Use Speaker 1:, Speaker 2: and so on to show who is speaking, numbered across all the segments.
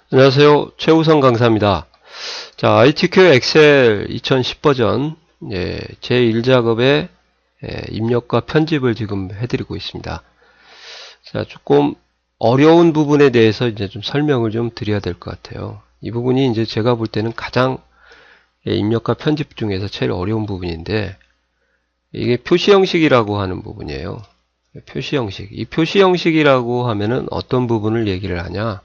Speaker 1: 안녕하세요. 최우성 강사입니다. 자, ITQ 엑셀 2010 버전 제1작업의 입력과 편집을 지금 해드리고 있습니다. 자, 조금 어려운 부분에 대해서 이제 좀 설명을 좀 드려야 될 것 같아요. 이 부분이 이제 제가 볼 때는 가장 입력과 편집 중에서 제일 어려운 부분인데, 이게 표시 형식이라고 하는 부분이에요. 표시 형식. 이 표시 형식이라고 하면은 어떤 부분을 얘기를 하냐?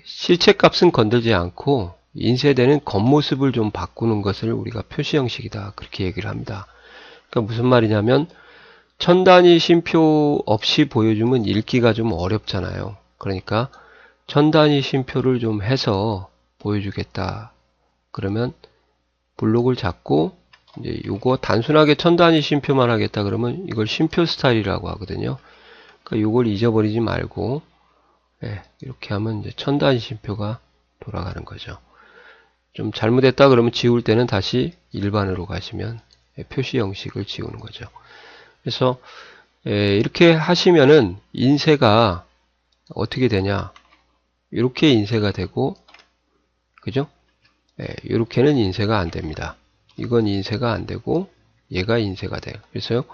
Speaker 1: 실체 값은 건들지 않고 인쇄되는 겉모습을 좀 바꾸는 것을 우리가 표시 형식이다, 그렇게 얘기를 합니다. 그러니까 무슨 말이냐면 천 단위 쉼표 없이 보여주면 읽기가 좀 어렵잖아요. 그러니까 천 단위 쉼표를 좀 해서 보여주겠다. 그러면 블록을 잡고 이제 요거 단순하게 천 단위 쉼표만 하겠다 그러면 이걸 쉼표 스타일이라고 하거든요. 그러니까 요걸 잊어버리지 말고 이렇게 하면 이제 천 단위 쉼표가 돌아가는 거죠. 좀 잘못했다 그러면 지울 때는 다시 일반으로 가시면 표시 형식을 지우는 거죠. 그래서 이렇게 하시면은 인쇄가 어떻게 되냐? 이렇게 인쇄가 되고, 그죠? 이렇게는 인쇄가 안 됩니다. 이건 인쇄가 안 되고 얘가 인쇄가 돼요. 그래서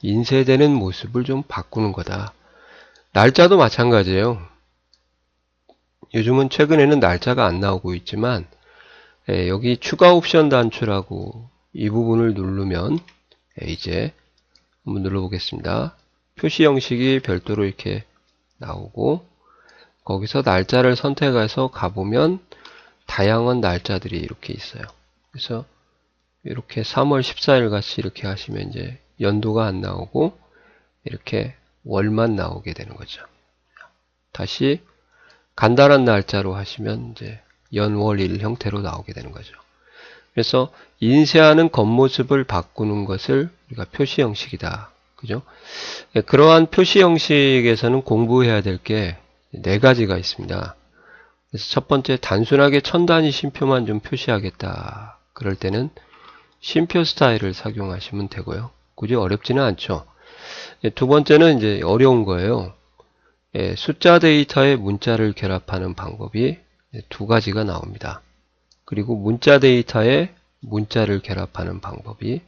Speaker 1: 인쇄되는 모습을 좀 바꾸는 거다. 날짜도 마찬가지예요. 요즘은 최근에는 날짜가 안 나오고 있지만 여기 추가 옵션 단추라고 이 부분을 누르면 이제 한번 눌러보겠습니다. 표시 형식이 별도로 이렇게 나오고 거기서 날짜를 선택해서 가보면 다양한 날짜들이 이렇게 있어요. 그래서 이렇게 3월 14일 같이 이렇게 하시면 이제 연도가 안 나오고 이렇게 월만 나오게 되는 거죠. 다시 간단한 날짜로 하시면 이제 연월일 형태로 나오게 되는 거죠. 그래서 인쇄하는 겉모습을 바꾸는 것을 우리가 표시 형식이다. 그죠? 그러한 표시 형식에서는 공부해야 될 게 네 가지가 있습니다. 그래서 첫 번째, 단순하게 천 단위 쉼표만 좀 표시하겠다. 그럴 때는 쉼표 스타일을 착용하시면 되고요. 굳이 어렵지는 않죠. 두 번째는 이제 어려운 거예요. 숫자 데이터에 문자를 결합하는 방법이 두 가지가 나옵니다. 그리고 문자 데이터에 문자를 결합하는 방법이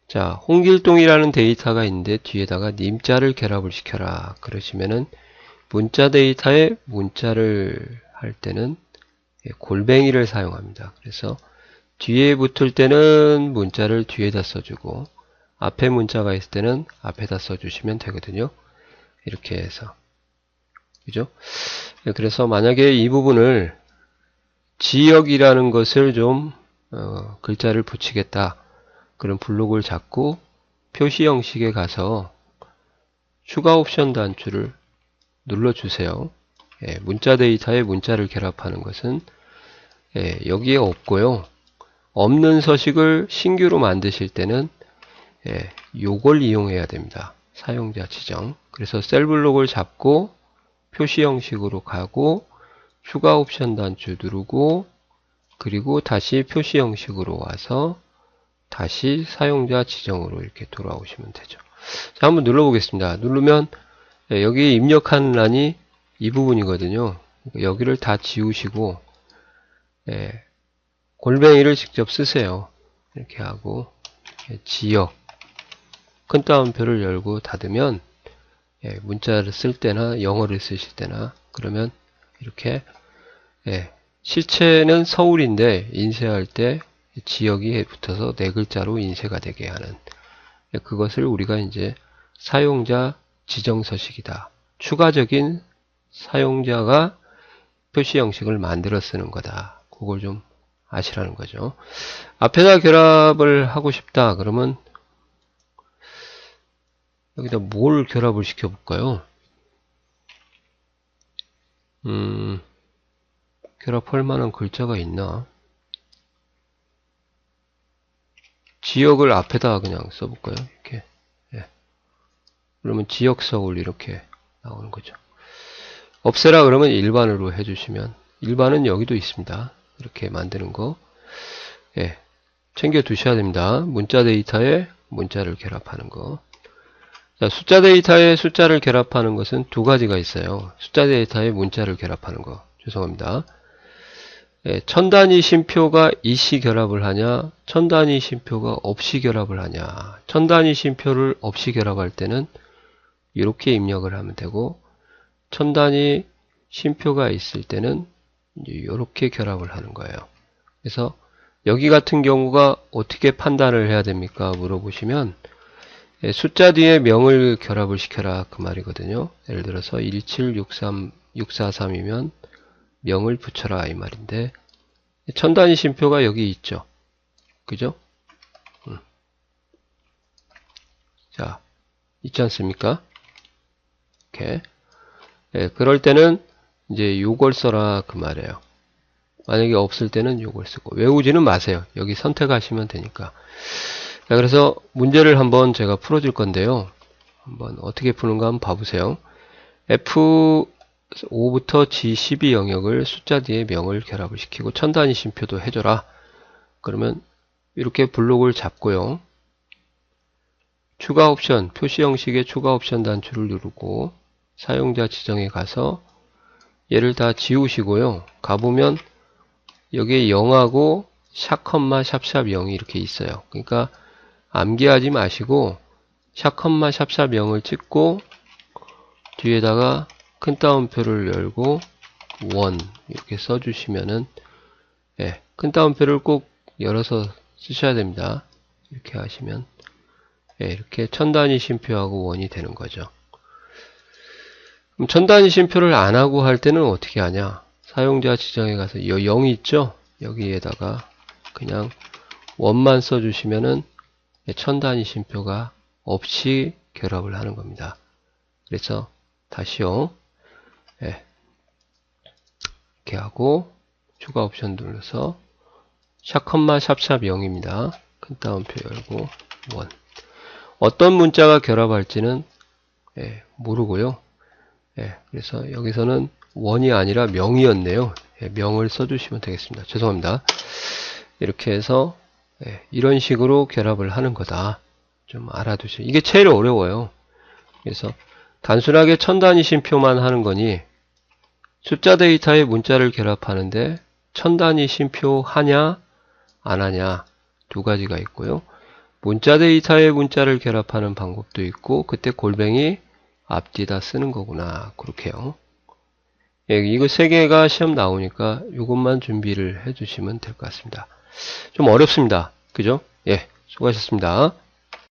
Speaker 1: 자, 홍길동이라는 데이터가 있는데 뒤에다가 님자를 결합을 시켜라 그러시면은 문자 데이터에 문자를 할 때는 골뱅이를 사용합니다. 그래서 뒤에 붙을 때는 문자를 뒤에다 써주고 앞에 문자가 있을 때는 앞에다 써주시면 되거든요. 이렇게 해서, 그죠? 그래서 만약에 이 부분을 지역이라는 것을 좀 글자를 붙이겠다. 그런 블록을 잡고 표시 형식에 가서 추가 옵션 단추를 눌러주세요. 문자 데이터에 문자를 결합하는 것은 여기에 없고요. 없는 서식을 신규로 만드실 때는 요걸 이용해야 됩니다. 사용자 지정. 그래서 셀 블록을 잡고 표시 형식으로 가고 추가 옵션 단추 누르고 그리고 다시 표시 형식으로 와서 다시 사용자 지정으로 이렇게 돌아오시면 되죠. 자, 한번 눌러보겠습니다. 누르면 여기 입력하는 란이 이 부분이거든요. 여기를 다 지우시고 골뱅이를 직접 쓰세요. 이렇게 하고 지역 큰 따옴표를 열고 닫으면 문자를 쓸 때나 영어를 쓰실 때나 그러면 이렇게 실체는 서울인데 인쇄할 때 지역이 붙어서 네 글자로 인쇄가 되게 하는 그것을 우리가 이제 사용자 지정 서식이다. 추가적인 사용자가 표시 형식을 만들어 쓰는 거다. 그걸 좀 아시라는 거죠. 앞에다 결합을 하고 싶다. 그러면 여기다 뭘 결합을 시켜볼까요? 결합할 만한 글자가 있나? 지역을 앞에다 그냥 써볼까요? 이렇게. 그러면 지역 서울 이렇게 나오는 거죠. 없애라 그러면 일반으로 해주시면, 일반은 여기도 있습니다. 이렇게 만드는 거. 챙겨 두셔야 됩니다. 문자 데이터에 문자를 결합하는 거. 자, 숫자 데이터에 숫자를 결합하는 것은 두 가지가 있어요. 숫자 데이터에 문자를 결합하는 거. 죄송합니다. 예, 천단위 쉼표가 이시 결합을 하냐, 천단위 쉼표가 없이 결합을 하냐. 천단위 쉼표를 없이 결합할 때는 이렇게 입력을 하면 되고, 천단위 쉼표가 있을 때는 이렇게 결합을 하는 거예요. 그래서 여기 같은 경우가 어떻게 판단을 해야 됩니까? 물어보시면 예, 숫자 뒤에 명을 결합을 시켜라 그 말이거든요. 예를 들어서 1763643이면 명을 붙여라 이 말인데, 천단위 쉼표가 여기 있죠. 그죠? 자, 있지 않습니까? 이렇게. 예, 그럴 때는 이제 요걸 써라 그 말이에요. 만약에 없을 때는 요걸 쓰고, 외우지는 마세요. 여기 선택하시면 되니까. 자, 그래서 문제를 한번 제가 풀어줄 건데요. 한번 어떻게 푸는가 한번 봐보세요. F5부터 G12 영역을 숫자 뒤에 명을 결합을 시키고 천단위 쉼표도 해줘라. 그러면 이렇게 블록을 잡고요. 추가 옵션, 표시 형식의 추가 옵션 단추를 누르고 사용자 지정에 가서 얘를 다 지우시고요. 가보면 여기에 0하고 샵, 샵샵 0이 이렇게 있어요. 그러니까 암기하지 마시고 샵, 샵샵 0을 찍고 뒤에다가 큰 따옴표를 열고 원 이렇게 써주시면은, 예, 큰 따옴표를 꼭 열어서 쓰셔야 됩니다. 이렇게 하시면, 예, 이렇게 천단위 쉼표하고 원이 되는 거죠. 그럼 천단위 쉼표를 안 하고 할 때는 어떻게 하냐? 사용자 지정에 가서 0이 있죠? 여기에다가 그냥 원만 써주시면은 천단위 쉼표가 없이 결합을 하는 겁니다. 그래서 다시요. 예, 이렇게 하고 추가 옵션 눌러서 샵, 샵샵 0입니다. 큰 따옴표 열고 원. 어떤 문자가 결합할지는 예, 모르고요. 예, 그래서 여기서는 원이 아니라 명이었네요. 예, 명을 써주시면 되겠습니다. 죄송합니다. 이렇게 해서 예, 이런 식으로 결합을 하는 거다. 좀 알아두세요. 이게 제일 어려워요. 그래서 단순하게 천단위 쉼표만 하는 거니 숫자 데이터에 문자를 결합하는데 천단위 쉼표 하냐 안 하냐 두 가지가 있고요. 문자 데이터에 문자를 결합하는 방법도 있고, 그때 골뱅이 앞뒤다 쓰는 거구나. 그렇게요. 예, 이거 세 개가 시험 나오니까 이것만 준비를 해 주시면 될 것 같습니다. 좀 어렵습니다. 그죠? 예, 수고하셨습니다.